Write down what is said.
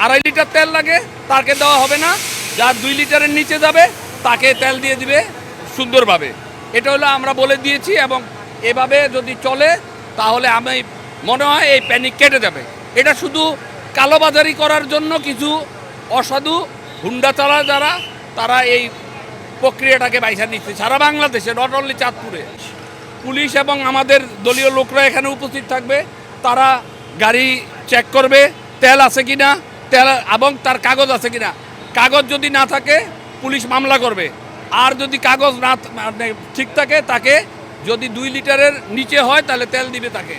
2.5 litre তেল লাগে তাকে দেওয়া হবে না, যার 2 লিটারের নিচে যাবে তাকে তেল দিয়ে দিবে সুন্দরভাবে। এটা হলো আমরা বলে দিয়েছি, এবং এভাবে যদি চলে তাহলে আমি মনে হয় এই প্যানিক কেটে যাবে। এটা শুধু কালোবাজারি করার জন্য কিছু অসাধু হুন্ডা চালা যারা, তারা এই প্রক্রিয়াটাকে বাইসা নিচ্ছে সারা বাংলাদেশে, নট অনলি চাঁদপুরে। পুলিশ এবং আমাদের দলীয় লোকরা এখানে উপস্থিত থাকবে, তারা গাড়ি চেক করবে তেল আছে কিনা, তেল এবং তার কাগজ আছে কিনা। কাগজ যদি না থাকে পুলিশ মামলা করবে, আর যদি কাগজ না ঠিক থাকে তাকে, যদি 2 লিটারের নিচে হয় তাহলে তেল দিবে তাকে।